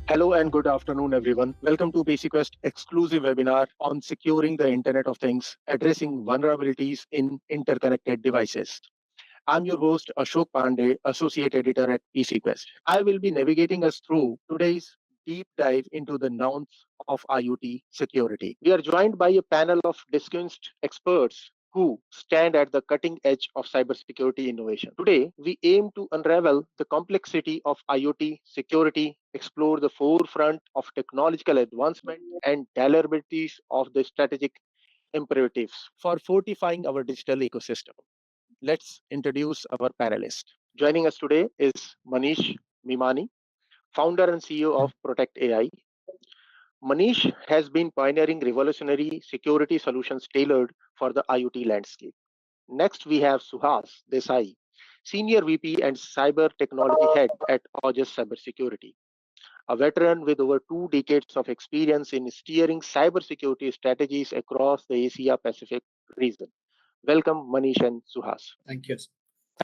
Hello and good afternoon, everyone. Welcome to PCQuest exclusive webinar on securing the Internet of Things, addressing vulnerabilities in interconnected devices. I'm your host, Ashok Pandey, Associate Editor at PCQuest. I will be navigating us through today's deep dive into the nouns of IoT security. We are joined by a panel of distinguished experts who stand at the cutting edge of cybersecurity innovation. Today, we aim to unravel the complexity of IoT security, explore the forefront of technological advancement, and vulnerabilities of the strategic imperatives for fortifying our digital ecosystem. Let's introduce our panelist. Joining us today is Manish Mimani, founder and CEO of Protectt.ai. Manish has been pioneering revolutionary security solutions tailored for the IoT landscape. Next, we have Suhas Desai, Senior VP and Cyber Technology Head at Aujas Cybersecurity, a veteran with over 2 decades of experience in steering cybersecurity strategies across the Asia Pacific region. Welcome, Manish and Suhas. Thank you.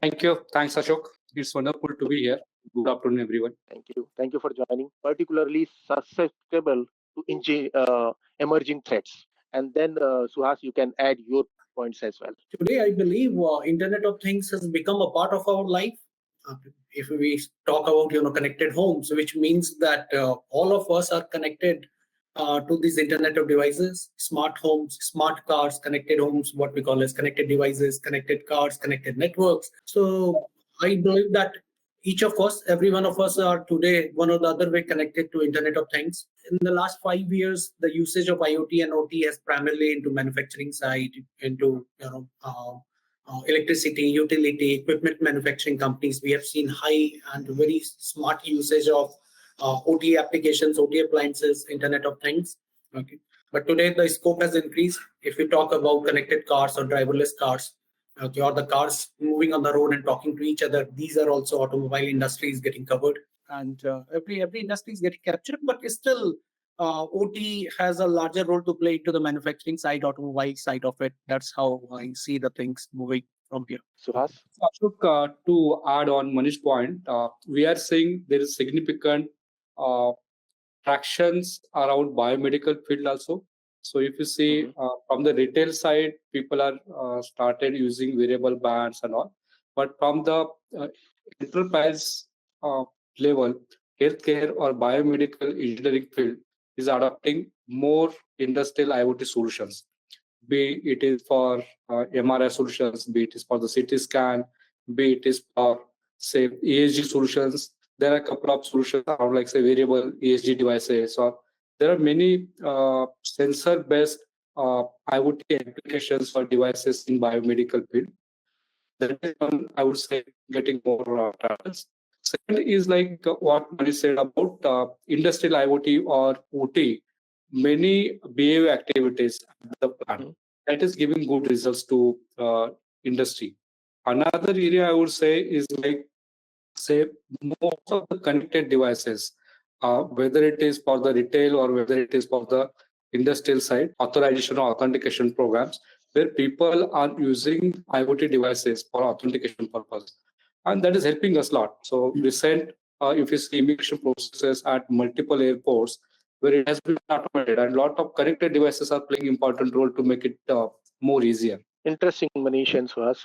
Thank you. Thanks, Ashok. It's wonderful to be here. Good afternoon, everyone. Thank you. Thank you for joining. Particularly susceptible to emerging threats. And then, Suhas, you can add your points as well. Today, I believe Internet of Things has become a part of our life. If we talk about connected homes, which means that all of us are connected to these Internet of devices, smart homes, smart cars, connected homes, what we call as connected devices, connected cars, connected networks. So I believe that each of us, every one of us are today one or the other way connected to Internet of Things. In the last 5 years, the usage of IoT and OT has primarily into manufacturing side, into electricity, utility, equipment manufacturing companies. We have seen high and very smart usage of OT applications, OT appliances, Internet of Things. Okay, but today the scope has increased. If we talk about connected cars or driverless cars, okay, or the cars moving on the road and talking to each other, these are also automobile industries getting covered, and every industry is getting captured. But still, OT has a larger role to play to the manufacturing side, automobile side of it. That's how I see the things moving from here. Suhas? Ashok, to add on Manish's point, we are seeing there is significant tractions around biomedical field also. So if you see from the retail side, people are started using wearable bands and all. But from the enterprise level, healthcare or biomedical engineering field is adopting more industrial IoT solutions. Be it is for MRI solutions, be it is for the CT scan, be it is for say ESG solutions. There are a couple of solutions around like say wearable ESG devices, or there are many sensor-based IoT applications for devices in biomedical field. That is one I would say getting more traction. Second is like what Manish said about industrial IoT or OT. Many BAU activities at the plant that is giving good results to industry. Another area I would say is like say most of the connected devices, whether it is for the retail or whether it is for the industrial side, authorization or authentication programs, where people are using IoT devices for authentication purpose, and that is helping us a lot. So recent, if you see immigration processes at multiple airports, where it has been automated, and a lot of connected devices are playing important role to make it more easier. Interesting, Manish and Suhas.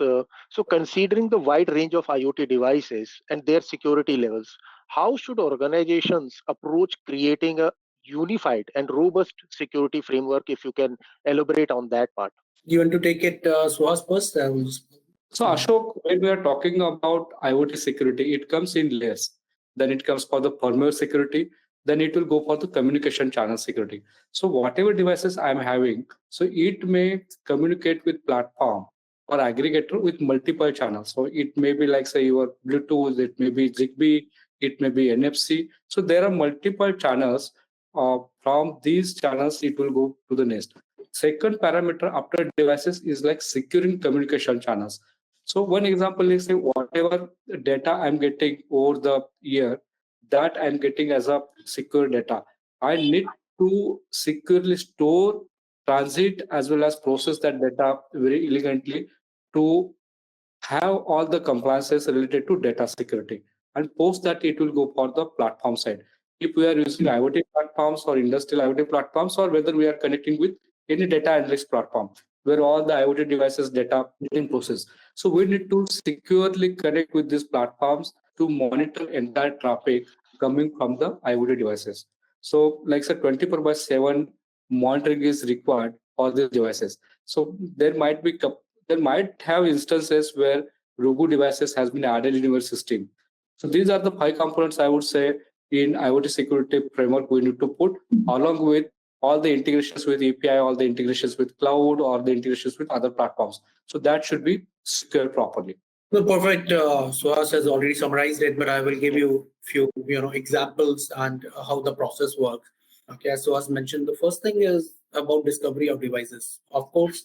So considering the wide range of IoT devices and their security levels, how should organizations approach creating a unified and robust security framework? If you can elaborate on that part. You want to take it, Suhas, first? So Ashok, when we are talking about IoT security, it comes in layers. Then it comes for the firmware security. Then it will go for the communication channel security. So whatever devices I'm having, so it may communicate with platform or aggregator with multiple channels. So it may be like say your Bluetooth, it may be Zigbee, it may be NFC. So there are multiple channels. From these channels, it will go to the next. Second parameter after devices is like securing communication channels. So one example is say whatever data I'm getting over the year, that I'm getting as a secure data. I need to securely store, transit, as well as process that data very elegantly to have all the compliances related to data security. And post that it will go for the platform side. if we are using IoT platforms or industrial IoT platforms, or whether we are connecting with any data analytics platform where all the IoT devices data in process. So we need to securely connect with these platforms to monitor entire traffic coming from the IoT devices. So like I said, 24/7 monitoring is required for these devices. So there might have instances where robo devices has been added in your system. So these are the 5 components I would say in IoT security framework we need to put, along with all the integrations with API, all the integrations with cloud, or the integrations with other platforms. So that should be secured properly. No, perfect. Suhas has already summarized it, but I will give you few examples and how the process works. Okay, as Suhas mentioned, the first thing is about discovery of devices. Of course,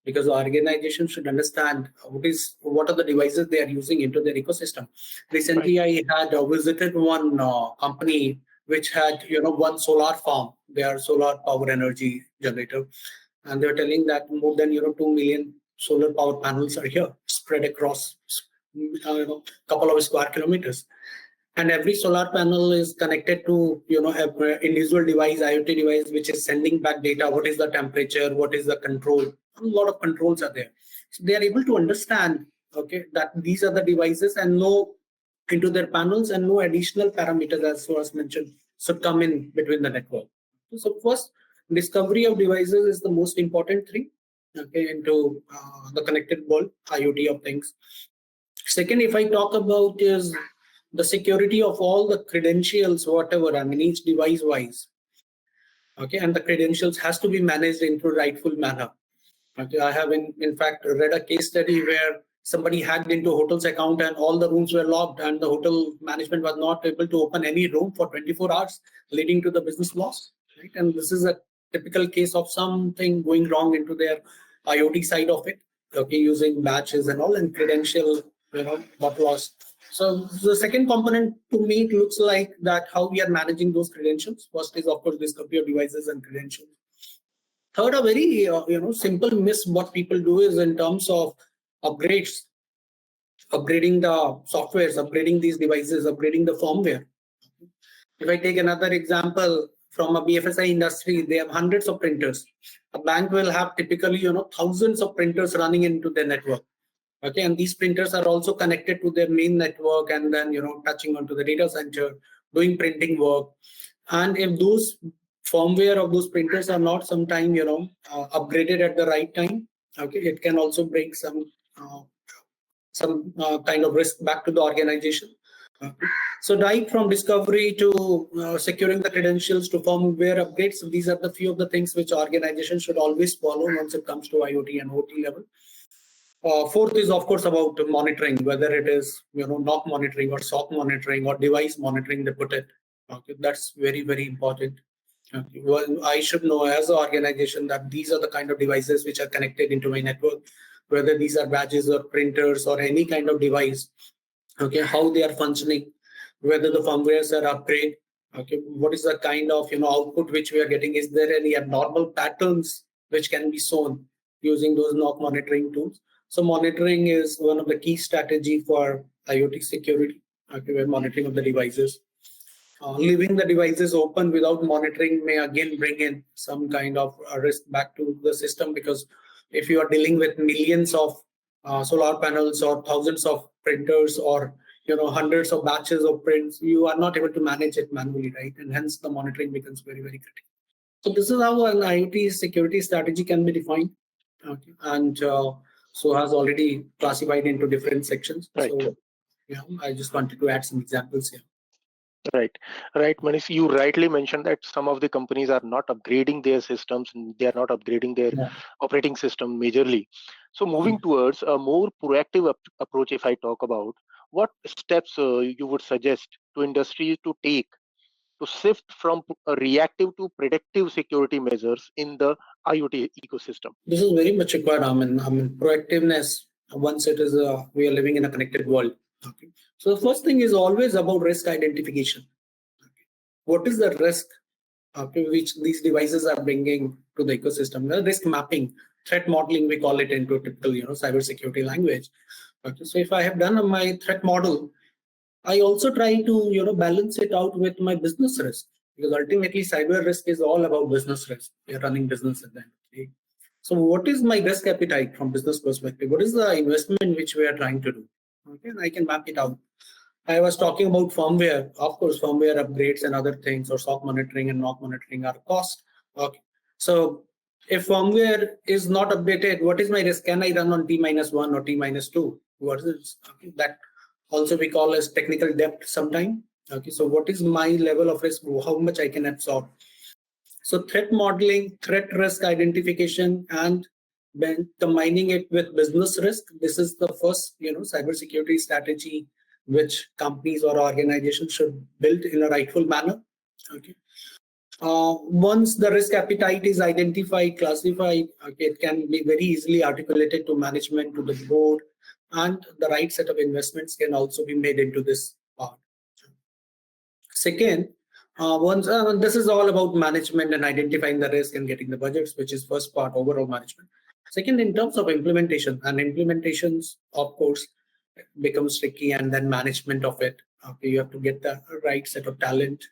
because the organization should understand what are the devices they are using into their ecosystem. Recently, I had visited one company which had one solar farm, their solar power energy generator, and they're telling that more than 2 million solar power panels are here spread across couple of square kilometers, and every solar panel is connected to an individual device, IoT device, which is sending back data. What is the temperature, what is the control? A lot of controls are there, so they are able to understand that these are the devices and know into their panels, and no additional parameters, as was mentioned, should come in between the network. So first, discovery of devices is the most important thing into the connected world, IoT of things. Second, if I talk about is the security of all the credentials, whatever, I mean, each device wise. And the credentials has to be managed into rightful manner. I have in fact read a case study where somebody hacked into a hotel's account and all the rooms were locked, and the hotel management was not able to open any room for 24 hours, leading to the business loss. Right? And this is a typical case of something going wrong into their IoT side of it. Using batches and all, and credential got lost. So the second component to me, it looks like that how we are managing those credentials. First is of course discovery of devices and credentials. Third, a very simple miss what people do is in terms of upgrades, upgrading the softwares, upgrading these devices, upgrading the firmware. If I take another example from a BFSI industry, they have hundreds of printers. A bank will have typically thousands of printers running into their network. And these printers are also connected to their main network, and then touching onto the data center, doing printing work. And if those firmware of those printers are not sometime upgraded at the right time, it can also bring some kind of risk back to the organization. So right from discovery to securing the credentials to firmware upgrades, these are the few of the things which organizations should always follow once it comes to IoT and OT level. Fourth is of course about monitoring, whether it is knock monitoring or SOC monitoring or device monitoring, they put it. That's very, very important. Well, I should know as an organization that these are the kind of devices which are connected into my network, whether these are badges or printers or any kind of device. How they are functioning, whether the firmwares are upgrade. What is the kind of output which we are getting? Is there any abnormal patterns which can be shown using those knock monitoring tools? So monitoring is one of the key strategy for IoT security. Monitoring of the devices. Leaving the devices open without monitoring may again bring in some kind of risk back to the system, because if you are dealing with millions of solar panels or thousands of printers or hundreds of batches of prints, you are not able to manage it manually, right? And hence the monitoring becomes very, very critical. So this is how an IoT security strategy can be defined. And so has already classified into different sections. Right. So I just wanted to add some examples here. Right, Manish, you rightly mentioned that some of the companies are not upgrading their systems, and they are not upgrading their operating system majorly. So moving towards a more proactive approach, if I talk about, what steps you would suggest to industry to take to shift from reactive to predictive security measures in the IoT ecosystem? This is very much required. I mean proactiveness, once it is we are living in a connected world. So the first thing is always about risk identification. What is the risk which these devices are bringing to the ecosystem? Risk mapping, threat modeling, we call it into typical cybersecurity language. So if I have done my threat model, I also try to balance it out with my business risk, because ultimately cyber risk is all about business risk. You're running business at the end of the day. So what is my risk appetite from business perspective? What is the investment which we are trying to do? Okay, and I can map it out. I was talking about firmware. Of course, firmware upgrades and other things, or SOC monitoring and NOC monitoring are cost. Okay, so if firmware is not updated, what is my risk? Can I run on T-1 or T-2? What is it? Okay, that also we call as technical debt sometime. Okay, so what is my level of risk? How much I can absorb? So threat modeling, threat risk identification, and then combining it with business risk. This is the first cybersecurity strategy which companies or organizations should build in a rightful manner. Okay. Once the risk appetite is identified, classified, okay, it can be very easily articulated to management, to the board, and the right set of investments can also be made into this part. Second, this is all about management and identifying the risk and getting the budgets, which is first part, overall management. Second, in terms of implementation, and implementations, of course, becomes tricky, and then management of it. Okay, you have to get the right set of talent,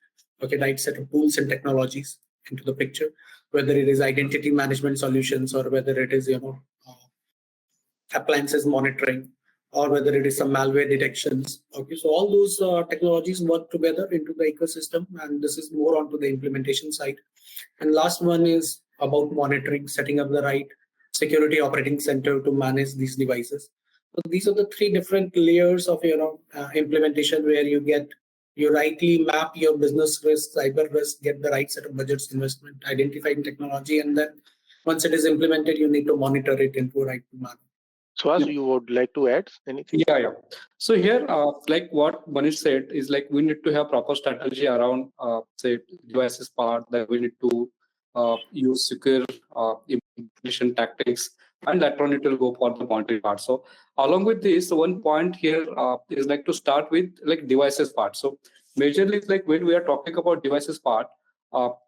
okay, right set of tools and technologies into the picture, whether it is identity management solutions or whether it is appliances monitoring, or whether it is some malware detections. Okay, so all those technologies work together into the ecosystem, and this is more onto the implementation side. And last one is about monitoring, setting up the right security operating center to manage these devices. So these are the three different layers of implementation, where you rightly map your business risk, cyber risk, get the right set of budgets, investment, identifying technology, and then once it is implemented, you need to monitor it into right manner. Suhas, you would like to add anything? Yeah. So here, like what Manish said, is like we need to have proper strategy around, say, devices part, that we need to use secure implementation tactics, and later on it will go for the monitoring part. So along with this, one point here is like to start with like devices part. So majorly, it's like when we are talking about devices part,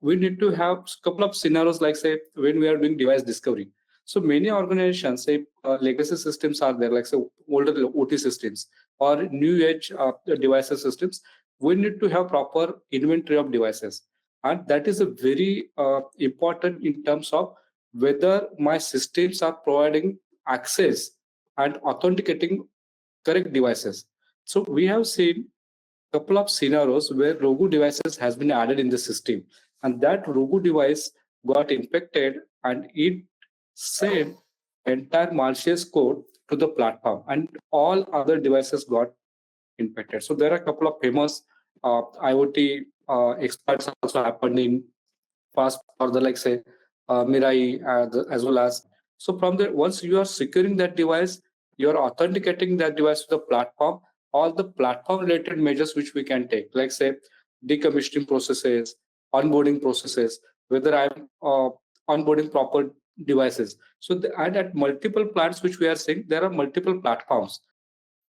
we need to have a couple of scenarios, like say when we are doing device discovery. So many organizations say legacy systems are there, like say older OT systems or new age devices systems. We need to have proper inventory of devices, and that is a very important in terms of whether my systems are providing access and authenticating correct devices. So we have seen a couple of scenarios where rogue devices has been added in the system, and that rogue device got infected, and it sent entire malicious code to the platform, and all other devices got infected. So there are a couple of famous IoT exploits also happened in past, for the like say Mirai, as well as. So from there, once you are securing that device, you are authenticating that device to the platform. All the platform related measures which we can take, like say decommissioning processes, onboarding processes, whether I'm onboarding proper devices. So and at multiple plants which we are seeing, there are multiple platforms,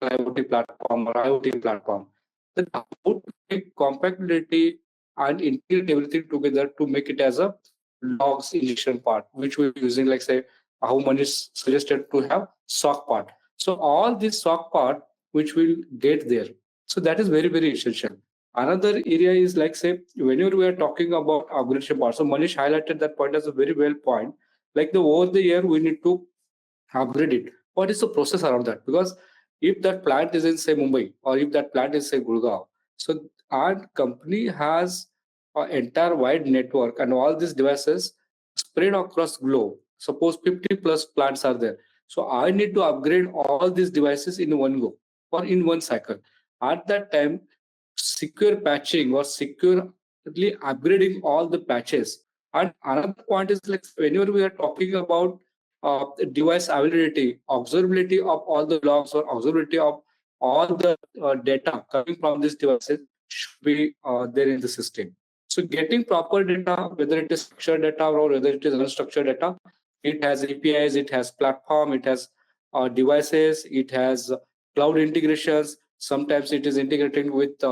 IoT platform or IoT platform. Then how to make compatibility and integrate everything together to make it as a logs injection part, which we're using, like say how Manish suggested to have SOC part. So all this SOC part which will get there. So that is very, very essential. Another area is like say whenever we are talking about upgradation part. So Manish highlighted that point as a very well point. Like the over the year we need to upgrade it. What is the process around that? Because if that plant is in say Mumbai, or if that plant is say Gurgaon, so our company has an entire wide network and all these devices spread across globe. Suppose 50 plus plants are there. So I need to upgrade all these devices in one go or in one cycle. At that time, secure patching or securely upgrading all the patches. And another point is like whenever we are talking about device availability, observability of all the logs or observability of all the data coming from these devices should be there in the system. So getting proper data, whether it is structured data or whether it is unstructured data, it has APIs, it has platform, it has devices, it has cloud integrations. Sometimes it is integrating with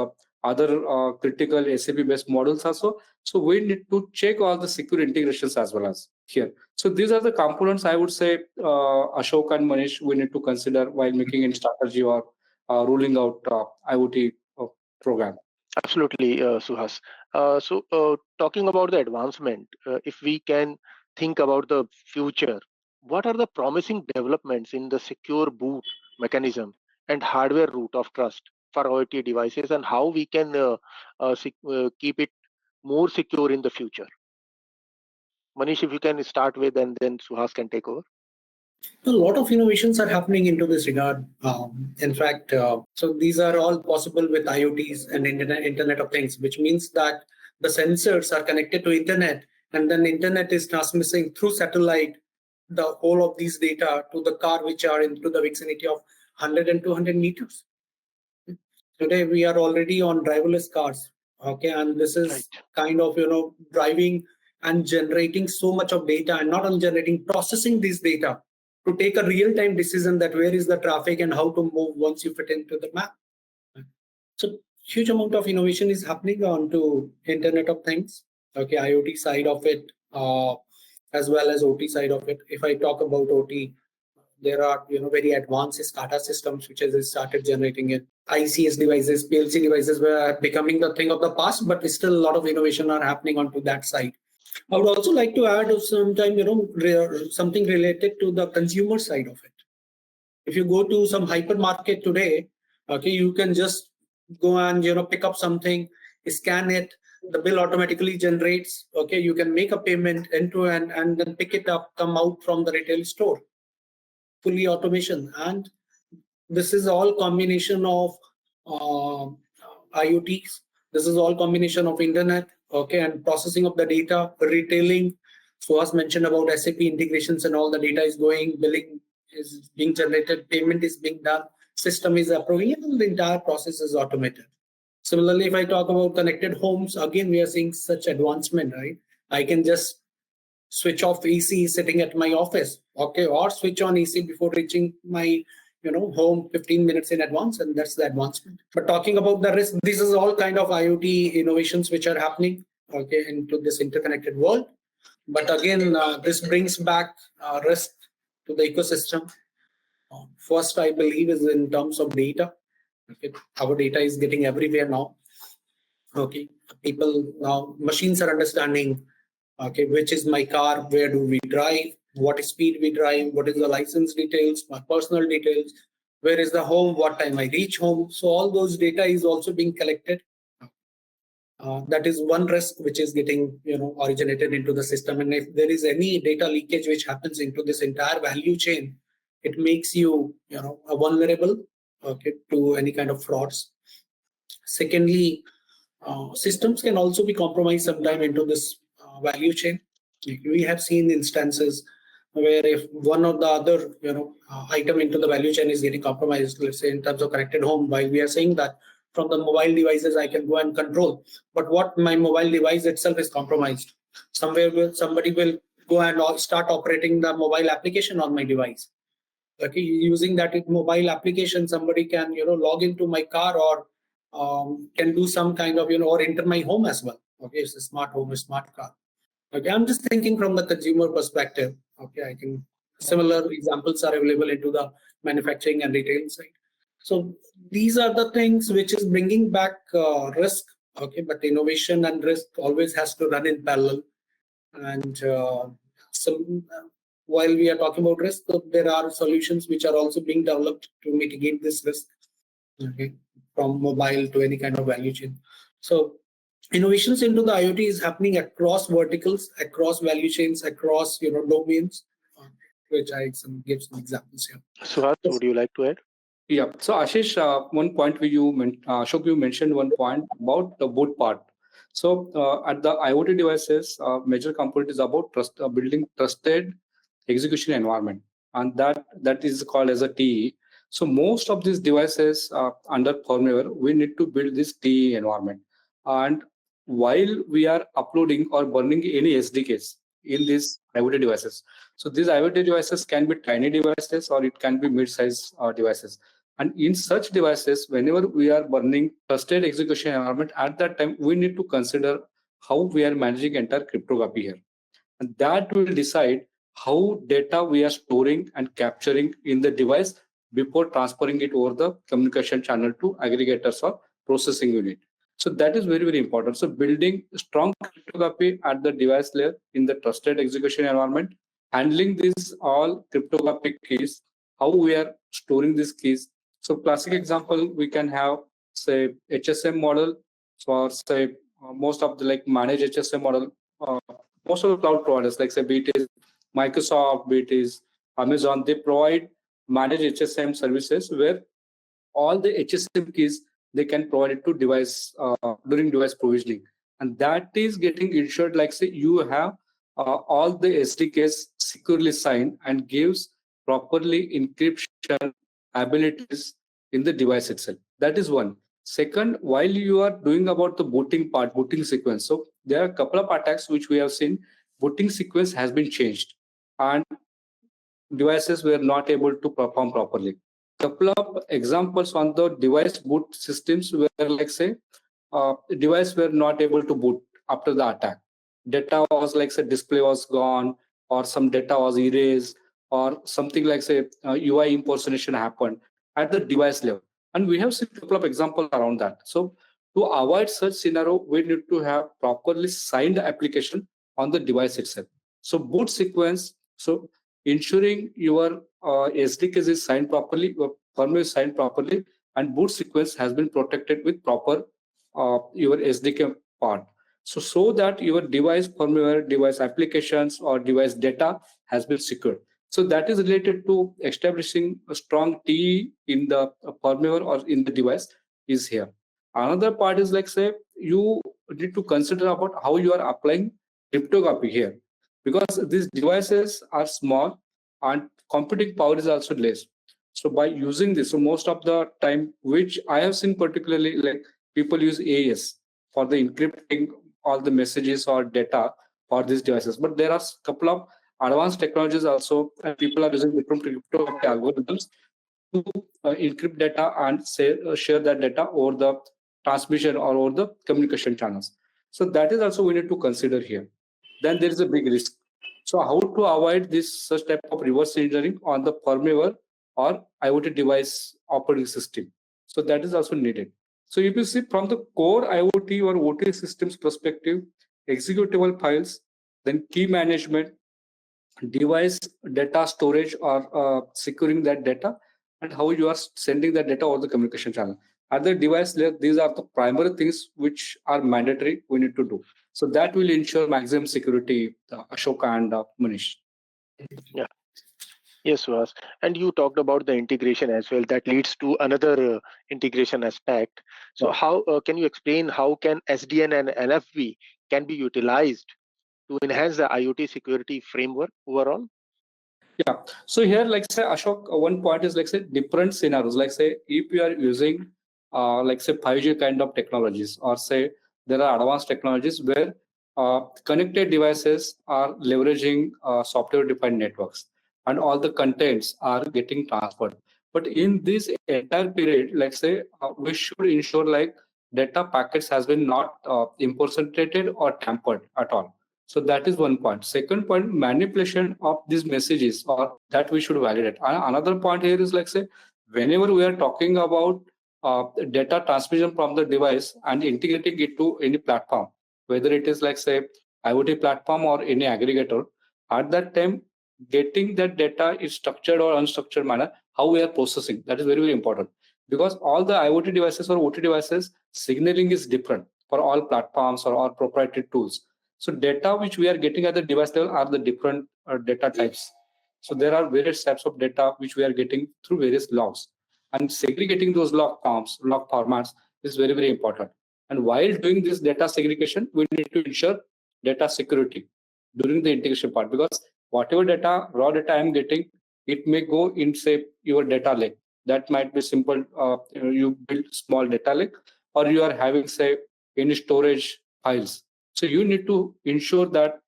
other critical SAP-based models also. So we need to check all the secure integrations as well as here. So these are the components I would say, Ashok and Manish, we need to consider while making any strategy or rolling out IoT program. Absolutely, Suhas. Talking about the advancement, if we can think about the future, what are the promising developments in the secure boot mechanism and hardware root of trust for IoT devices, and how we can keep it more secure in the future? Manish, if you can start with, and then Suhas can take over. A lot of innovations are happening into this regard. In fact, so these are all possible with IoTs and Internet of Things, which means that the sensors are connected to Internet, and then Internet is transmitting through satellite the whole of these data to the car, which are into the vicinity of 100 and 200 meters. Today, we are already on driverless cars. Okay, and this is Right. kind of driving and generating so much of data, and not only generating, processing this data to take a real-time decision that where is the traffic and how to move once you fit into the map. So huge amount of innovation is happening onto Internet of Things, okay, IoT side of it, as well as OT side of it. If I talk about OT, there are very advanced SCADA systems which has started generating it. ICS devices, PLC devices were becoming the thing of the past, but still a lot of innovation are happening onto that side. I would also like to add sometime, something related to the consumer side of it. If you go to some hypermarket today, okay, you can just go and pick up something, scan it, the bill automatically generates. Okay, you can make a payment into and then pick it up, come out from the retail store, fully automation. And this is all combination of IoTs. This is all combination of internet, okay, and processing of the data, retailing. So as mentioned about SAP integrations and all the data is going, billing is being generated, payment is being done, system is approving, and the entire process is automated. Similarly, if I talk about connected homes, again, we are seeing such advancement, right? I can just switch off AC sitting at my office, okay, or switch on AC before reaching my home 15 minutes in advance, and that's the advancement. But talking about the risk, this is all kind of IoT innovations which are happening, okay, into this interconnected world. But again, this brings back risk to the ecosystem. First, I believe, is in terms of data. Okay, our data is getting everywhere now. Okay, people now, machines are understanding, okay, which is my car, where do we drive, what speed we drive, what is the license details, my personal details, where is the home, what time I reach home. So all those data is also being collected. That is one risk which is getting originated into the system. And if there is any data leakage which happens into this entire value chain, it makes you vulnerable, okay, to any kind of frauds. Secondly, systems can also be compromised sometime into this value chain. We have seen instances where if one or the other item into the value chain is getting compromised, let's say in terms of connected home, while we are saying that from the mobile devices I can go and control, but what my mobile device itself is compromised, somewhere somebody will go and start operating the mobile application on my device. Okay, using that mobile application, somebody can log into my car, or can do some kind of or enter my home as well. Okay, it's a smart home, a smart car. Okay, I'm just thinking from the consumer perspective. Okay, I think similar examples are available into the manufacturing and retail side. So these are the things which is bringing back risk. Okay, but innovation and risk always has to run in parallel. And while we are talking about risk, there are solutions which are also being developed to mitigate this risk. Okay, from mobile to any kind of value chain. So innovations into the IoT is happening across verticals, across value chains, across domains, which I give some examples here. Suhas, would you like to add? Yeah. So Ashish, one point where Ashok, you mentioned one point about the boot part. So at the IoT devices, major component is about building trusted execution environment, and that is called as a TE. So most of these devices under firmware, we need to build this TE environment. And while we are uploading or burning any SDKs in these IoT devices, so these IoT devices can be tiny devices or it can be mid-size devices. And in such devices, whenever we are burning trusted execution environment, at that time, we need to consider how we are managing entire cryptography here. And that will decide how data we are storing and capturing in the device before transferring it over the communication channel to aggregators or processing unit. So that is very, very important. So building strong cryptography at the device layer in the trusted execution environment, handling these all cryptographic keys, how we are storing these keys. So classic example, we can have say HSM model. So say most of the like managed HSM model, most of the cloud providers like say be it is Microsoft, be it is Amazon, they provide managed HSM services where all the HSM keys they can provide it to device during device provisioning, and that is getting ensured like say you have all the SDKs securely signed and gives properly encryption abilities in the device itself. That is one. Second, while you are doing about the booting part, booting sequence, so there are a couple of attacks which we have seen. Booting sequence has been changed and devices were not able to perform properly. Couple of examples on the device boot systems where like say device were not able to boot after the attack. Data was like say display was gone, or some data was erased, or something like say UI impersonation happened at the device level. And we have seen a couple of examples around that. So to avoid such scenario, we need to have properly signed application on the device itself. So boot sequence, so ensuring your SDKs is signed properly, your firmware is signed properly, and boot sequence has been protected with proper your SDK part. So that your device firmware, device applications, or device data has been secured. So that is related to establishing a strong TE in the firmware or in the device is here. Another part is like say you need to consider about how you are applying cryptography here, because these devices are small and computing power is also less. So by using this, so most of the time, which I have seen particularly, like people use AES for the encrypting all the messages or data for these devices. But there are a couple of advanced technologies also, and people are using different cryptography algorithms to encrypt data and share that data over the transmission or over the communication channels. So that is also we need to consider here. Then there is a big risk. So how to avoid this such type of reverse engineering on the firmware or IoT device operating system? So that is also needed. So if you see from the core IoT or OT systems perspective, executable files, then key management, device data storage or securing that data, and how you are sending that data over the communication channel. At the device layer, these are the primary things which are mandatory we need to do. So that will ensure maximum security, Ashoka and Manish. Yeah. Yes, Suhas. And you talked about the integration as well. That leads to another integration aspect. So, Yeah. how can you explain how can SDN and NFV can be utilized to enhance the IoT security framework overall? Yeah. So here, like say Ashok, one point is like say different scenarios. Like say if you are using like say 5G kind of technologies, or say there are advanced technologies where connected devices are leveraging software-defined networks, and all the contents are getting transferred. But in this entire period, like say we should ensure like data packets has been not impersonated or tampered at all. So that is one point. Second point, manipulation of these messages or that we should validate. Another point here is like say, whenever we are talking about data transmission from the device and integrating it to any platform, whether it is like say IoT platform or any aggregator, at that time, getting that data is structured or unstructured manner, how we are processing, that is very, very important. Because all the IoT devices or OT devices, signaling is different for all platforms or all proprietary tools. So data which we are getting at the device level are the different data types. So there are various types of data which we are getting through various logs, and segregating those log forms, log formats is very, very important. And while doing this data segregation, we need to ensure data security during the integration part, because whatever data, raw data I am getting, it may go in say your data lake. That might be simple. You build small data lake, or you are having say any storage files. So you need to ensure that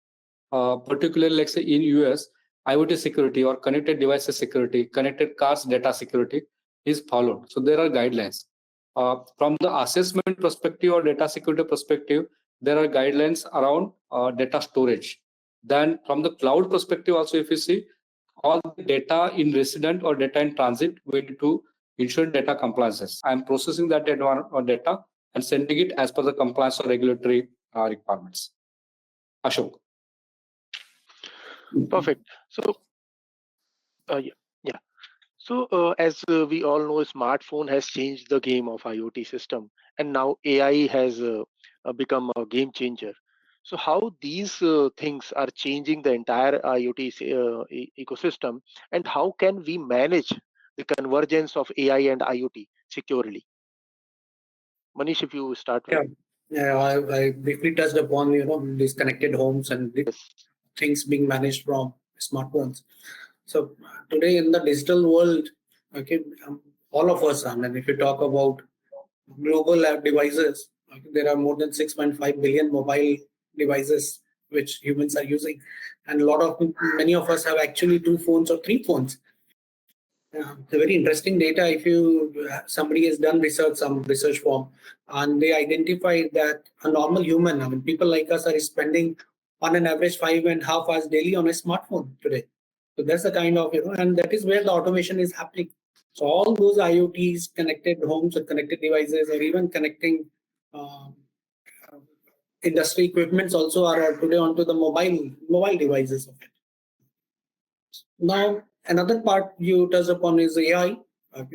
particularly like say in US, IoT security or connected devices security, connected cars data security is followed. So there are guidelines. From the assessment perspective or data security perspective, there are guidelines around data storage. Then from the cloud perspective also, if you see all the data in resident or data in transit, we need to ensuring data compliances. I'm processing that data and sending it as per the compliance or regulatory requirements. Ashok. Perfect. So, yeah. So, as we all know, smartphone has changed the game of IoT system, and now AI has become a game changer. So, how these things are changing the entire IoT ecosystem, and how can we manage the convergence of AI and IoT securely? Manish, if you start with. Yeah, I briefly touched upon these connected homes and things being managed from smartphones. So today in the digital world, okay, all of us, and if you talk about global app devices, okay, there are more than 6.5 billion mobile devices which humans are using, and many of us have actually 2 phones or 3 phones. It's a very interesting data. If somebody has done some research form, and they identify that a normal human, I mean, people like us are spending on an average 5.5 hours daily on a smartphone today. So that's the kind of, and that is where the automation is happening. So all those IoTs, connected homes or connected devices, or even connecting industry equipments also are today onto the mobile devices of it. Now, another part you touch upon is AI,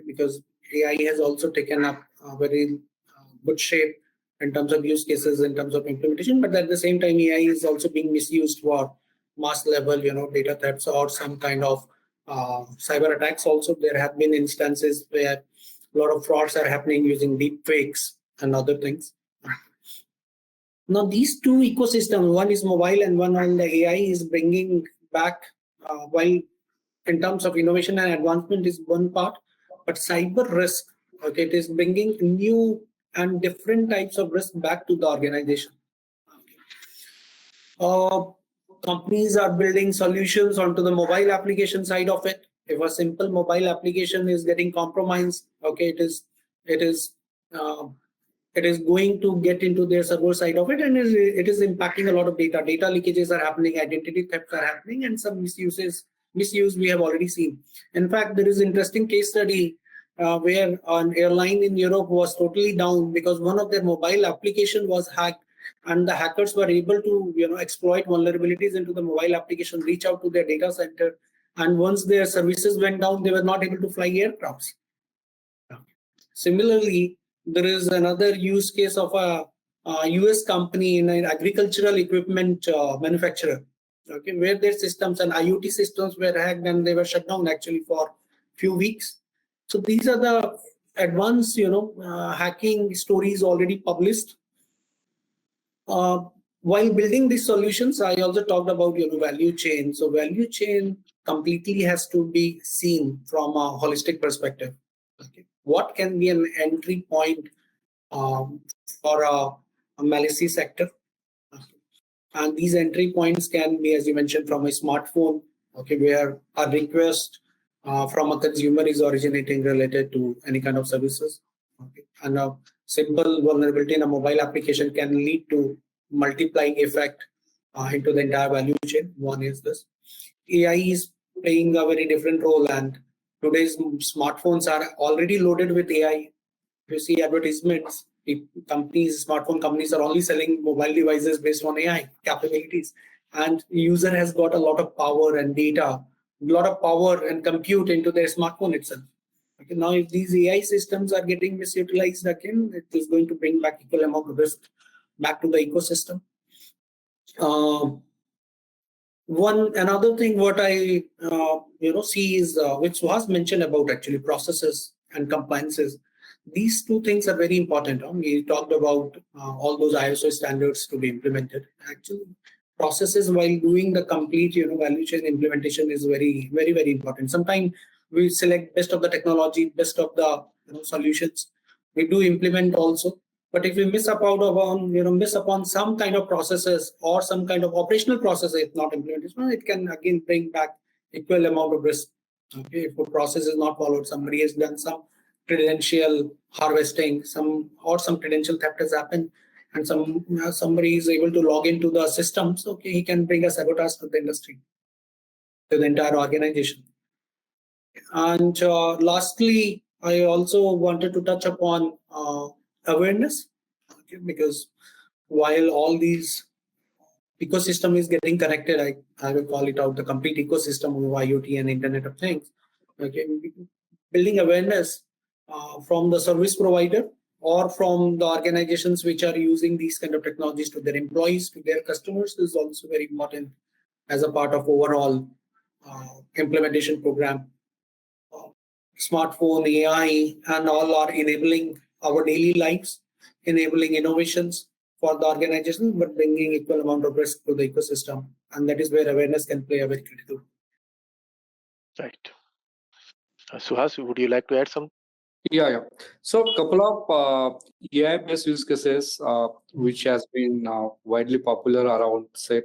because AI has also taken up a very good shape in terms of use cases, in terms of implementation. But at the same time, AI is also being misused for mass level, data thefts or some kind of cyber attacks. Also, there have been instances where a lot of frauds are happening using deep fakes and other things. Now, these two ecosystems, one is mobile and one on the AI, is bringing back while in terms of innovation and advancement is one part, but cyber risk, okay, it is bringing new and different types of risk back to the organization. Companies are building solutions onto the mobile application side of it. If a simple mobile application is getting compromised, okay, it is going to get into their server side of it, and it is impacting a lot of data. Data leakages are happening, identity thefts are happening, and some misuse we have already seen. In fact, there is an interesting case study where an airline in Europe was totally down because one of their mobile application was hacked, and the hackers were able to exploit vulnerabilities into the mobile application, reach out to their data center, and once their services went down, they were not able to fly aircrafts. Similarly, there is another use case of a US company in an agricultural equipment manufacturer, okay, where their systems and IoT systems were hacked and they were shut down actually for a few weeks. So these are the advanced, hacking stories already published. While building these solutions, I also talked about value chain. So value chain completely has to be seen from a holistic perspective. Okay. What can be an entry point for a malicious sector? And these entry points can be, as you mentioned, from a smartphone, okay, where a request from a consumer is originating related to any kind of services. Okay. And a simple vulnerability in a mobile application can lead to multiplying effect into the entire value chain. One is this. AI is playing a very different role, and today's smartphones are already loaded with AI. You see advertisements, smartphone companies are only selling mobile devices based on AI capabilities, and the user has got a lot of power and data, a lot of power and compute into their smartphone itself. Okay, now if these AI systems are getting misutilized again, it is going to bring back equal amount of risk back to the ecosystem. Another thing what I see is which was mentioned about actually processes and compliances. These two things are very important. We talked about all those ISO standards to be implemented. Actually, processes while doing the complete value chain implementation is very, very, very important. Sometimes we select best of the technology, best of the solutions. We do implement also. But if we miss upon some kind of processes or some kind of operational process, if not implemented, it can again bring back equal amount of risk. Okay, if a process is not followed, somebody has done some credential harvesting, some credential theft has happened, and somebody is able to log into the systems. Okay, he can bring a sabotage to the industry, to the entire organization. And lastly, I also wanted to touch upon awareness, okay, because while all these ecosystem is getting connected, I will call it out the complete ecosystem of IoT and Internet of Things. Okay, building awareness from the service provider or from the organizations which are using these kind of technologies to their employees, to their customers is also very important as a part of overall implementation program. Smartphone, AI, and all are enabling our daily lives, enabling innovations for the organization, but bringing equal amount of risk to the ecosystem. And that is where awareness can play a very critical. Right. Suhas, would you like to add some? Yeah. So a couple of AI-based use cases which has been widely popular around, say,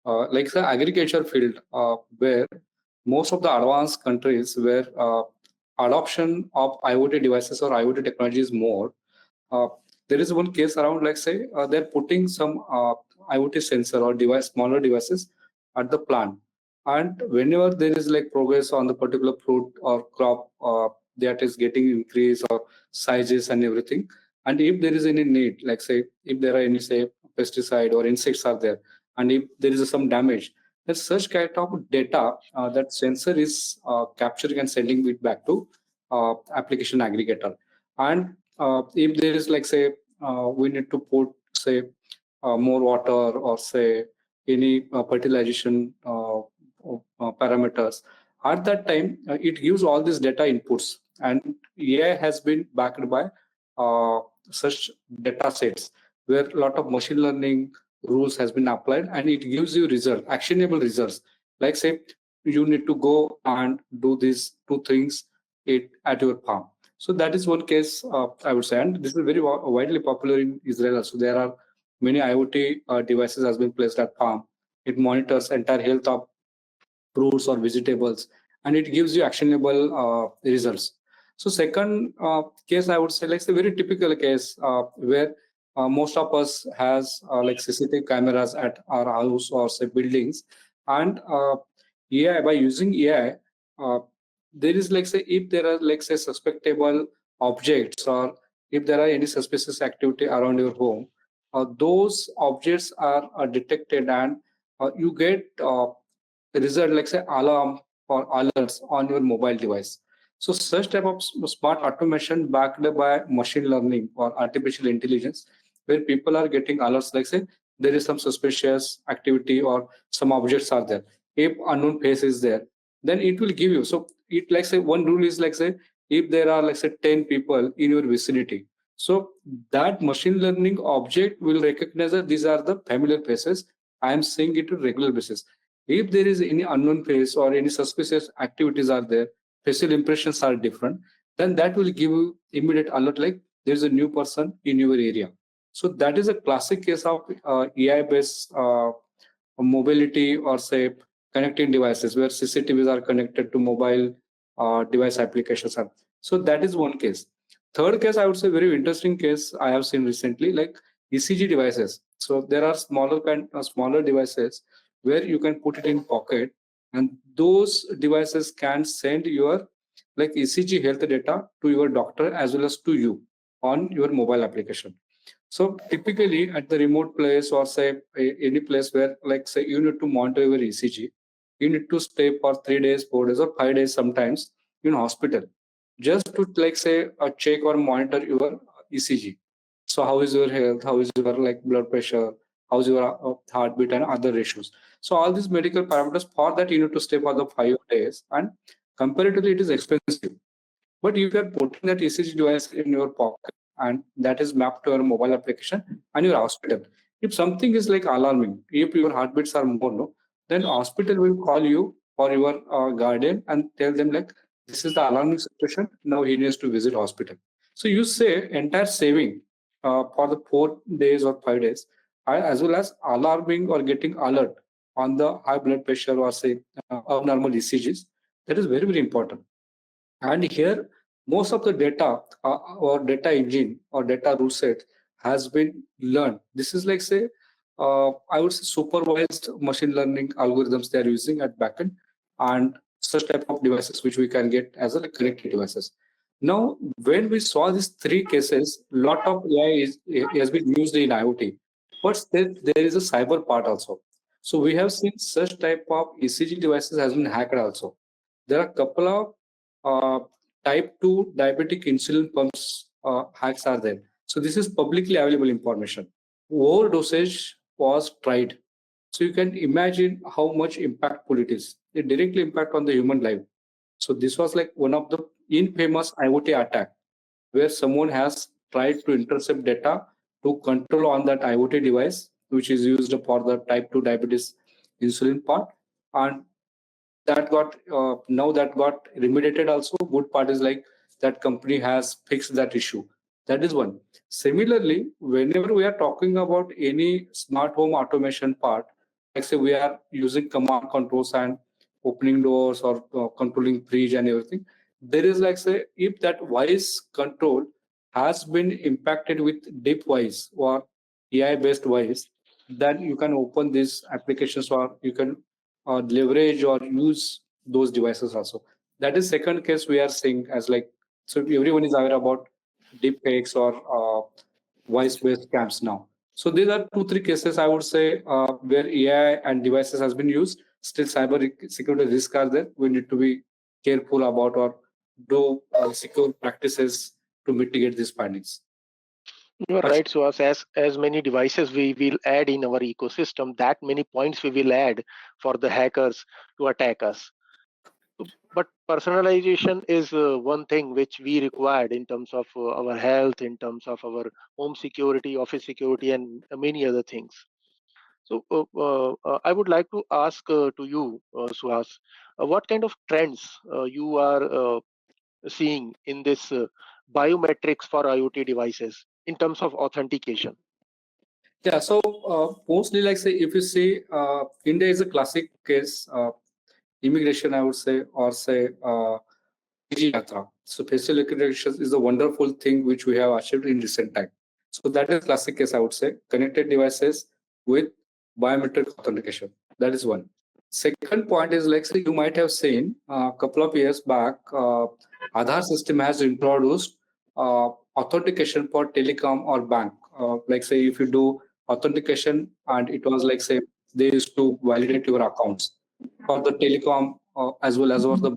like the agriculture field, where most of the advanced countries where adoption of IoT devices or IoT technology is more. Uh, there is one case around, like say, they're putting some IoT sensor or device, smaller devices at the plant, and whenever there is like progress on the particular fruit or crop that is getting increase or sizes and everything, and if there is any need, like say, if there are any say pesticide or insects are there, and if there is some damage, then such kind of data that sensor is capturing and sending it back to application aggregator. And if there is like say we need to put say more water or say any fertilization parameters, at that time it gives all these data inputs, and AI has been backed by such data sets where a lot of machine learning rules has been applied, and it gives you result, actionable results, like say you need to go and do these two things at your farm. So that is one case, I would say, and this is very widely popular in Israel. So there are many IoT devices has been placed at farm. It monitors entire health of fruits or vegetables, and it gives you actionable results. So second case, I would say, like a very typical case where most of us has like CCTV cameras at our house or say buildings, and AI, by using AI, there is like say if there are like say suspectable objects or if there are any suspicious activity around your home, those objects are detected, and you get result like say alarm or alerts on your mobile device. So such type of smart automation backed by machine learning or artificial intelligence, where people are getting alerts like say there is some suspicious activity or some objects are there. If unknown face is there, then it will give you. So it like say one rule is like say if there are like say 10 people in your vicinity, so that machine learning object will recognize that these are the familiar faces. I am seeing it on regular basis. If there is any unknown face or any suspicious activities are there, facial impressions are different, then that will give you immediate alert like there is a new person in your area. So that is a classic case of AI-based mobility or say connecting devices where CCTVs are connected to mobile device applications. So that is one case. Third case, I would say very interesting case I have seen recently, like ECG devices. So there are smaller devices where you can put it in pocket, and those devices can send your like ECG health data to your doctor as well as to you on your mobile application. So typically at the remote place or say any place where like say you need to monitor your ECG, you need to stay for 3 days, 4 days, or 5 days sometimes in hospital just to like say check or monitor your ECG. So how is your health? How is your like blood pressure? How's your heartbeat and other ratios? So all these medical parameters, for that you need to stay for the 5 days, and comparatively it is expensive. But if you are putting that ECG device in your pocket and that is mapped to your mobile application and your hospital, if something is like alarming, if your heartbeats are more low, then hospital will call you or your guardian and tell them like this is the alarming situation. Now he needs to visit hospital. So you say entire saving for the 4 days or 5 days, as well as alarming or getting alert on the high blood pressure or say abnormal ECGs. That is very important. And here, most of the data or data engine or data rule set has been learned. This is like say, I would say supervised machine learning algorithms they are using at backend, and such type of devices which we can get as a connected devices. Now, when we saw these three cases, lot of AI has been used in IoT, but still there is a cyber part also. So we have seen such type of ECG devices has been hacked also. There are a couple of type 2 diabetic insulin pumps hacks are there. So this is publicly available information. Overdosage was tried. So you can imagine how much impactful it is. It directly impact on the human life. So this was like one of the infamous IoT attack where someone has tried to intercept data to control on that IoT device, which is used for the type 2 diabetes insulin part. And that got now that got remediated also. Good part is like that company has fixed that issue. That is one. Similarly, whenever we are talking about any smart home automation part, like say we are using command controls and opening doors or controlling fridge and everything, there is like say if that voice control has been impacted with deep voice or AI based voice, then you can open these applications or you can leverage or use those devices also. That is second case we are seeing as like, so everyone is aware about deep fakes or voice based scams now. So these are 2 3 cases I would say where AI and devices has been used. Still cyber security risks are there. We need to be careful about or do secure practices to mitigate these findings. You are right, so as many devices we will add in our ecosystem, that many points we will add for the hackers to attack us. But personalization is one thing which we required in terms of our health, in terms of our home security, office security, and many other things. So I would like to ask to you, Suhas, what kind of trends you are seeing in this biometrics for IoT devices in terms of authentication? Yeah, so mostly like say if you see India is a classic case. Immigration, I would say, or say Digi Yatra. So facial recognition is a wonderful thing which we have achieved in recent time. So that is classic case, I would say, connected devices with biometric authentication. That is one. Second point is like say you might have seen a couple of years back, Aadhaar system has introduced authentication for telecom or bank. Like say if you do authentication and it was like say they used to validate your accounts for the telecom as well as for the,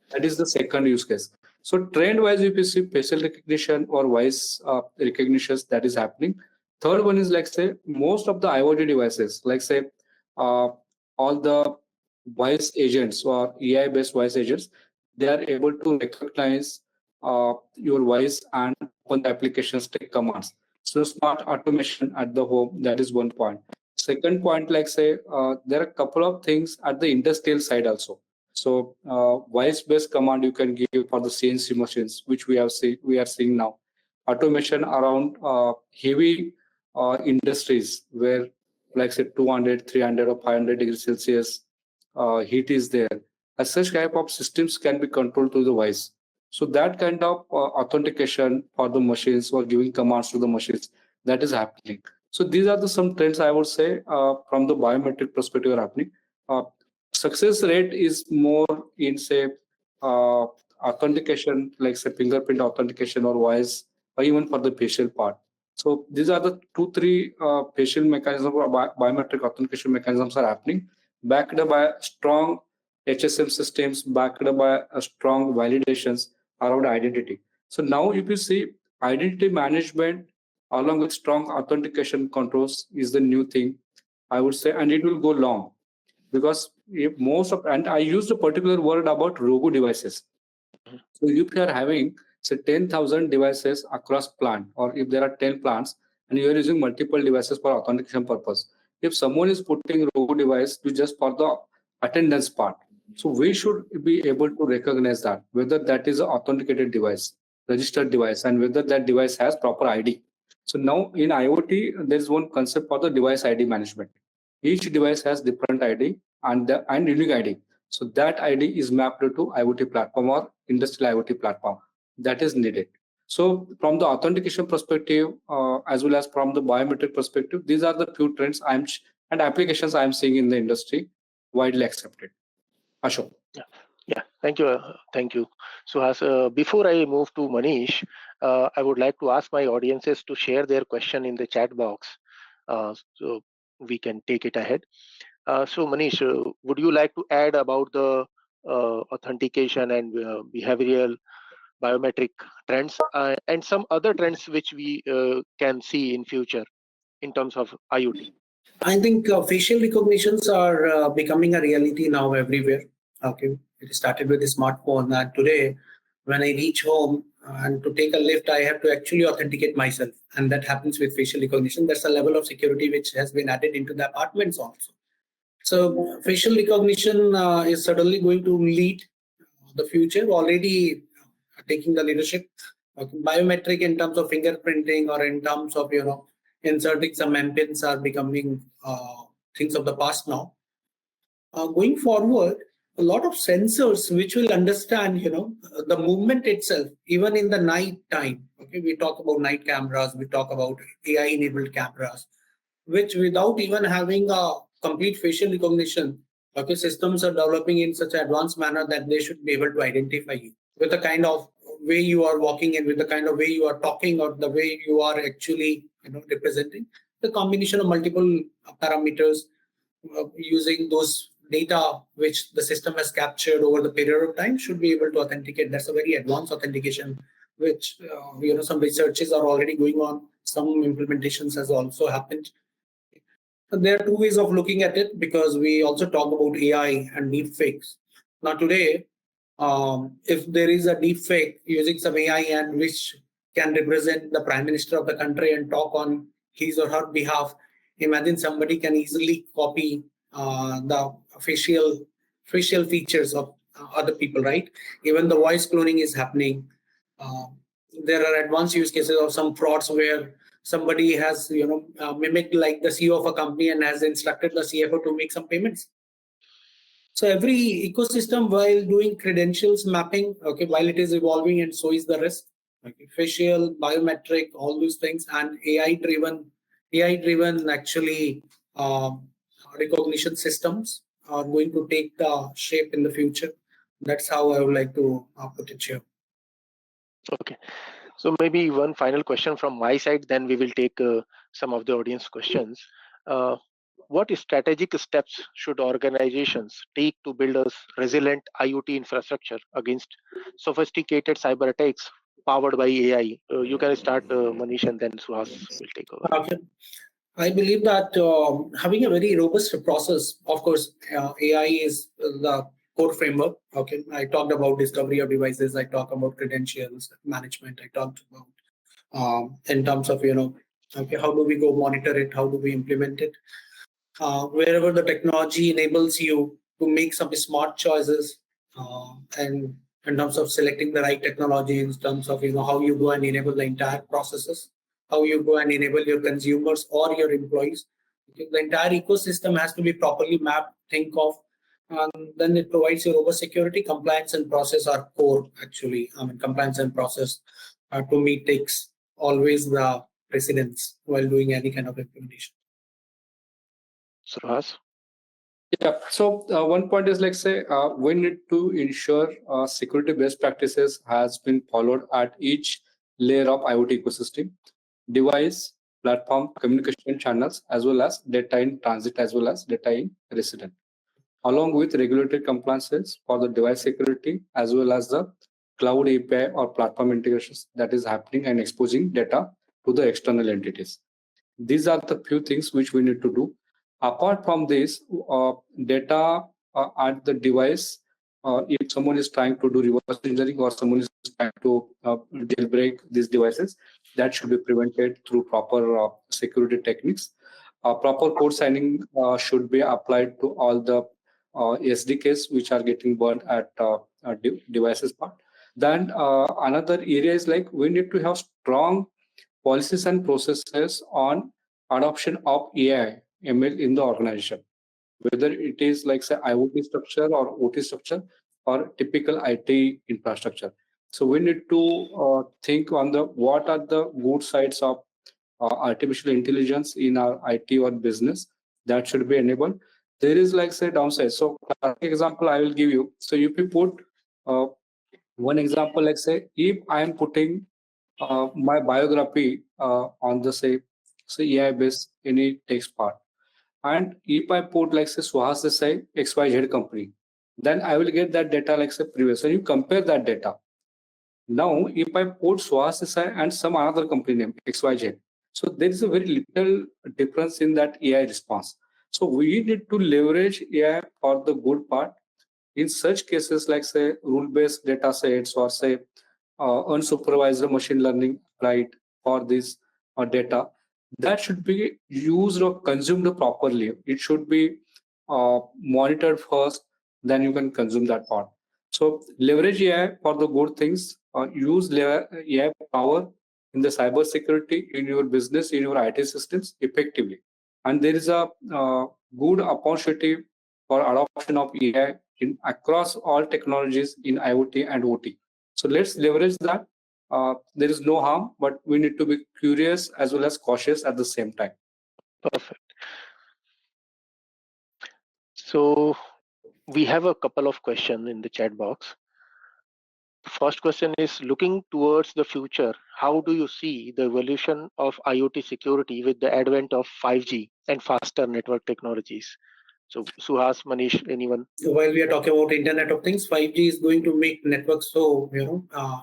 that is the second use case. So trend wise, if you see facial recognition or voice recognitions that is happening. Third one is like say most of the IoT devices, like say uh, all the voice agents or AI based voice agents, they are able to recognize your voice and open the applications, take commands. So smart automation at the home, that is one point. Second point, like say there are a couple of things at the industrial side also. So voice-based command you can give for the CNC machines, which we are seeing now. Automation around heavy industries where like say 200, 300 or 500 degrees Celsius heat is there. As such type of systems can be controlled through the voice. So that kind of authentication for the machines or giving commands to the machines, that is happening. So these are the some trends I would say from the biometric perspective are happening. Uh, Success rate is more in say authentication, like say fingerprint authentication or voice, or even for the facial part. So these are the 2 3 facial mechanism or biometric authentication mechanisms are happening, backed by strong HSM systems, backed by a strong validations around identity. So now if you see identity management along with strong authentication controls is the new thing, I would say, and it will go long because if most of, and I used a particular word about robo devices. So if you are having say 10,000 devices across plant, or if there are 10 plants and you are using multiple devices for authentication purpose, if someone is putting robo device to just for the attendance part, so we should be able to recognize that whether that is an authenticated device, registered device, and whether that device has proper ID. So now in IoT, there is one concept for the device ID management. Each device has different ID and unique ID. So that ID is mapped to IoT platform or industrial IoT platform that is needed. So from the authentication perspective, as well as from the biometric perspective, these are the few trends and applications I'm seeing in the industry widely accepted. Ashok. Yeah, thank you. Thank you. Suhas, before I move to Manish, I would like to ask my audiences to share their question in the chat box, so we can take it ahead. So, Manish, would you like to add about the authentication and behavioral biometric trends and some other trends which we can see in future in terms of IoT? I think facial recognitions are becoming a reality now everywhere. Okay, it started with the smartphone, and today, when I reach home and to take a lift, I have to actually authenticate myself, and that happens with facial recognition. That's a level of security which has been added into the apartments also. So, facial recognition is certainly going to lead the future. Already taking the leadership. Biometric in terms of fingerprinting or in terms of inserting some MPINs are becoming things of the past now. Going forward, a lot of sensors which will understand the movement itself, even in the night time. Okay, we talk about night cameras, we talk about AI enabled cameras, which without even having a complete facial recognition, okay, systems are developing in such an advanced manner that they should be able to identify you with the kind of way you are walking and with the kind of way you are talking or the way you are actually representing. The combination of multiple parameters using those data which the system has captured over the period of time should be able to authenticate. That's a very advanced authentication, which some researches are already going on. Some implementations has also happened. There are two ways of looking at it because we also talk about AI and deepfakes. Now today, if there is a deepfake using some AI and which can represent the prime minister of the country and talk on his or her behalf, imagine somebody can easily copy the facial features of other people, right? Even the voice cloning is happening. Uh, there are advanced use cases of some frauds where somebody has mimicked like the CEO of a company and has instructed the CFO to make some payments. So every ecosystem, while doing credentials mapping, okay, while it is evolving, and so is the rest. Okay, facial, biometric, all those things, and AI driven actually recognition systems are going to take the shape in the future. That's how I would like to put it here. Okay. So maybe one final question from my side, then we will take some of the audience questions. Uh, what strategic steps should organizations take to build a resilient IoT infrastructure against sophisticated cyber attacks powered by AI? You can start, Manish, and then Suhas will take over. Okay. I believe that having a very robust process, of course, AI is the core framework. Okay, I talked about discovery of devices. I talked about credentials management. I talked about in terms of okay, how do we go monitor it? How do we implement it? Wherever the technology enables you to make some smart choices, and in terms of selecting the right technology, in terms of how you go and enable the entire processes, how you go and enable your consumers or your employees. The entire ecosystem has to be properly mapped, think of, and then it provides you robust security. Compliance and process are core, actually. I mean, compliance and process to me takes always the precedence while doing any kind of implementation. Suhas? Yeah. So one point is like say we need to ensure security best practices has been followed at each layer of IoT ecosystem, device, platform, communication channels, as well as data in transit, as well as data in resident, along with regulatory compliances for the device security, as well as the cloud API or platform integrations that is happening and exposing data to the external entities. These are the few things which we need to do. Apart from this, data at the device, if someone is trying to do reverse engineering or someone is trying to jailbreak these devices, that should be prevented through proper security techniques. Proper code signing should be applied to all the SDKs which are getting burned at devices part. Then another area is like we need to have strong policies and processes on adoption of AI, ML in the organization, whether it is like say IoT structure or OT structure or typical IT infrastructure. So we need to think on the what are the good sides of artificial intelligence in our IT or business that should be enabled. there is like say downside. So example I will give you. So if you put one example, like say if I am putting my biography on the say AI based any text part, and if I put like say Suhas Desai XYZ company, then I will get that data like say previous. So you compare that data. Now, if I put Suhas Desai and some another company name XYZ, so there is a very little difference in that AI response. So we need to leverage AI for the good part. In such cases, like say rule-based data sets or say unsupervised machine learning, right, for this data, that should be used or consumed properly. It should be monitored first, then you can consume that part. So leverage AI for the good things. Use AI power in the cybersecurity in your business, in your IT systems effectively. And there is a good opportunity for adoption of AI in across all technologies in IoT and OT. So let's leverage that. There is no harm, but we need to be curious as well as cautious at the same time. Perfect. So we have a couple of questions in the chat box. The first question is, looking towards the future, how do you see the evolution of IoT security with the advent of 5G and faster network technologies? So Suhas, Manish, anyone? So while we are talking about Internet of Things, 5G is going to make networks so,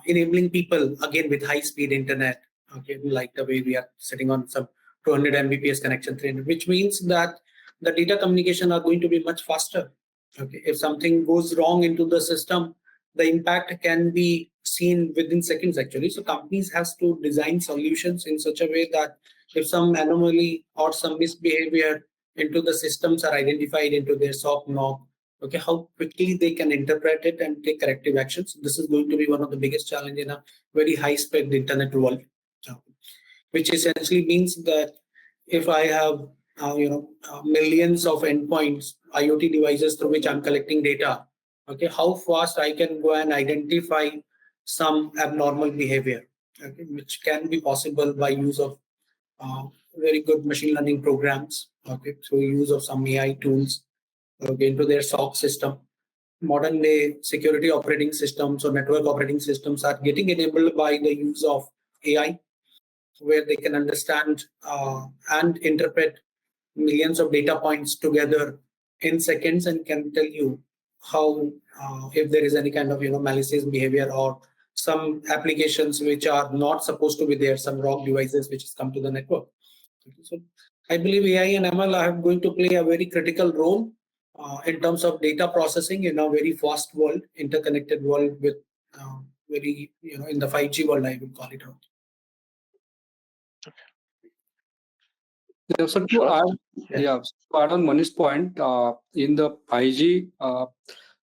enabling people again with high speed internet, okay, like the way we are sitting on some 200 Mbps connection, 300, which means that the data communication are going to be much faster. Okay, if something goes wrong into the system, the impact can be seen within seconds actually. So companies has to design solutions in such a way that if some anomaly or some misbehavior into the systems are identified into their SOC knob, okay, how quickly they can interpret it and take corrective actions. This is going to be one of the biggest challenge in a very high-speed internet world, which essentially means that if I have millions of endpoints, IoT devices through which I'm collecting data, okay, how fast I can go and identify some abnormal behavior, okay, which can be possible by use of very good machine learning programs, okay, through use of some AI tools, okay, into their SOC system. Modern day security operating systems or network operating systems are getting enabled by the use of AI, where they can understand and interpret millions of data points together in seconds and can tell you how if there is any kind of malicious behavior or some applications which are not supposed to be there, some wrong devices which has come to the network. So I believe AI and ML are going to play a very critical role in terms of data processing in a very fast world, interconnected world with very, in the 5G world, I would call it out. Yeah, so to add on Manish's point, in the 5G,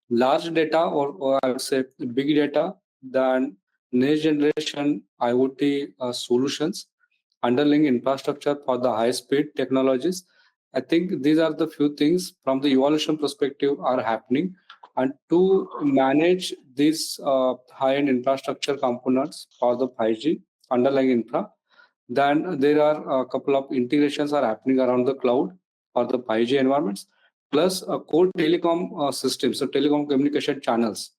large data or I would say big data, then next generation IoT solutions, underlying infrastructure for the high speed technologies. I think these are the few things from the evolution perspective are happening. And to manage these high-end infrastructure components for the 5G underlying infra, then there are a couple of integrations are happening around the cloud or the 5G environments, plus core telecom systems, so telecom communication channels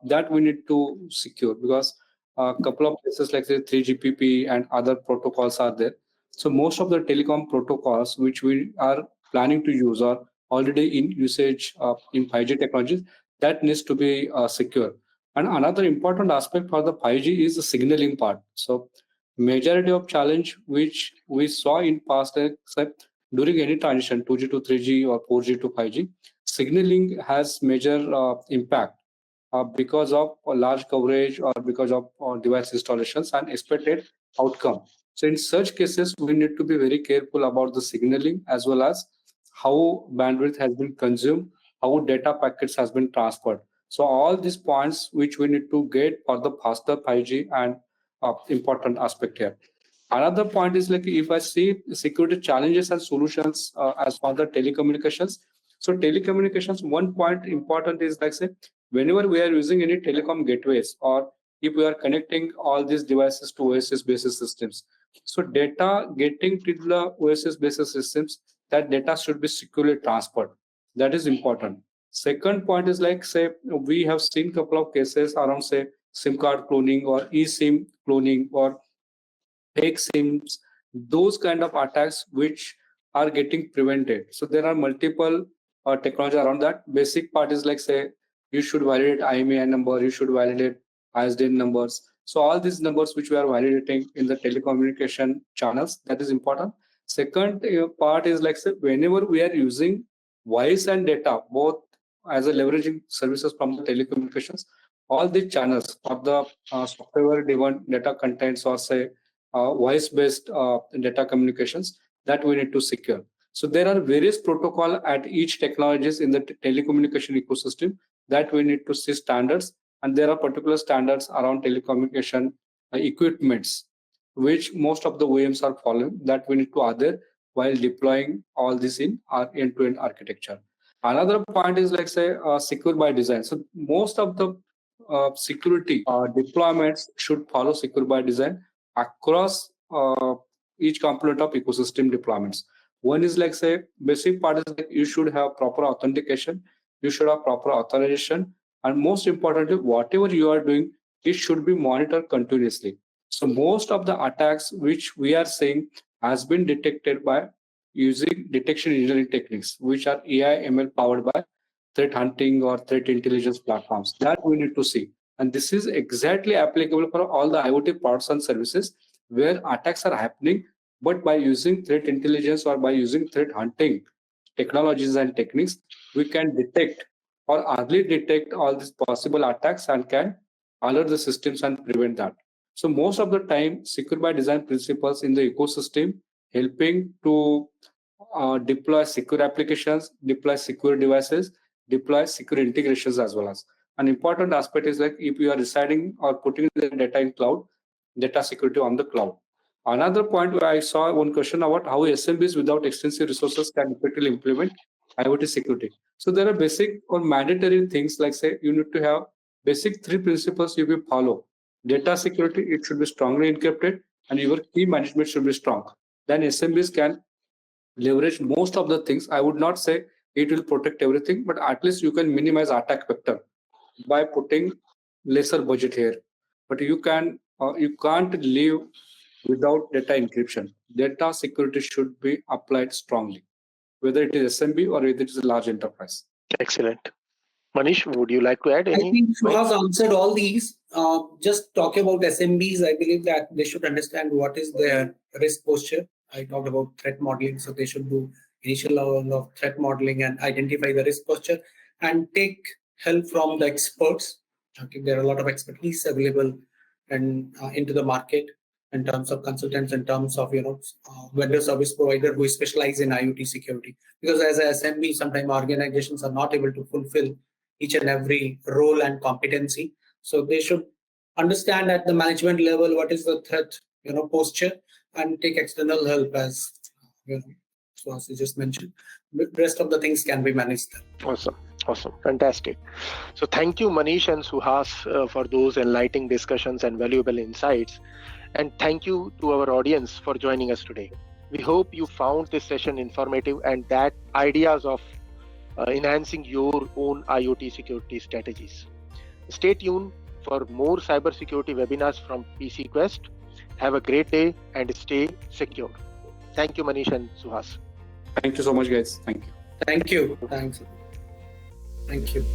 that we need to secure, because a couple of places like say 3GPP and other protocols are there. So most of the telecom protocols which we are planning to use are already in usage in 5G technologies, that needs to be secure. And another important aspect for the 5G is the signaling part. So majority of challenge which we saw in past, except during any transition 2G to 3G or 4G to 5G, signaling has major impact because of a large coverage or because of device installations and expected outcome. So in such cases, we need to be very careful about the signaling as well as how bandwidth has been consumed, how data packets has been transferred. So all these points which we need to get for the faster 5G and important aspect here. Another point is like if I see security challenges and solutions as for the telecommunications. So telecommunications, one point important is like say whenever we are using any telecom gateways or if we are connecting all these devices to OSS basis systems. So data getting to the OSS basis systems, that data should be securely transferred. That is important. Second point is like, say, we have seen couple of cases around, say, SIM card cloning or eSIM cloning or fake SIMs, those kind of attacks which are getting prevented. So there are multiple technology around that. Basic part is like, say, you should validate IMEI number, you should validate ISDN numbers. So all these numbers which we are validating in the telecommunication channels, that is important. Second part is like, say, whenever we are using voice and data, both as a leveraging services from the telecommunications, all the channels or the software-driven data contents or say voice-based data communications that we need to secure. So there are various protocol at each technologies in the telecommunication ecosystem that we need to see standards, and there are particular standards around telecommunication equipments which most of the OEMs are following that we need to adhere while deploying all this in our end-to-end architecture. Another point is like, say, secure by design. So most of the security deployments should follow secure by design across each component of ecosystem deployments. One is like, say, basic part is like you should have proper authentication, you should have proper authorization, and most importantly, whatever you are doing, it should be monitored continuously. So most of the attacks which we are seeing has been detected by using detection engineering techniques, which are AI ML powered by threat hunting or threat intelligence platforms that we need to see. And this is exactly applicable for all the IoT products and services where attacks are happening, but by using threat intelligence or by using threat hunting technologies and techniques, we can detect or early detect all these possible attacks and can alert the systems and prevent that. So most of the time, secure by design principles in the ecosystem helping to deploy secure applications, deploy secure devices, deploy secure integrations as well as. An important aspect is like if you are residing or putting the data in cloud, data security on the cloud. Another point where I saw one question about how SMBs without extensive resources can effectively implement IoT security. So there are basic or mandatory things like, say, you need to have basic 3 principles you will follow. Data security, it should be strongly encrypted and your key management should be strong. Then SMBs can leverage most of the things. I would not say it will protect everything, but at least you can minimize attack vector by putting lesser budget here. But you can't live without data encryption. Data security should be applied strongly, whether it is SMB or whether it is a large enterprise. Excellent. Manish, would you like to add any? I think Suhas answered all these. Just talk about SMBs. I believe that they should understand what is their risk posture. I talked about threat modeling, so they should do initial level of threat modeling and identify the risk posture and take help from the experts. Okay, there are a lot of expertise available and into the market in terms of consultants, in terms of vendor service provider who specialize in IoT security. Because as a SMB, sometimes organizations are not able to fulfill each and every role and competency. So they should understand at the management level what is the threat posture and take external help, as so as you just mentioned. The rest of the things can be managed. Awesome. Fantastic. So thank you, Manish and Suhas, for those enlightening discussions and valuable insights. And thank you to our audience for joining us today. We hope you found this session informative and that ideas of enhancing your own IoT security strategies. Stay tuned for more cybersecurity webinars from PCQuest. Have a great day and stay secure. Thank you, Manish and Suhas. Thank you so much, guys. Thank you. Thank you. Thanks. Thank you.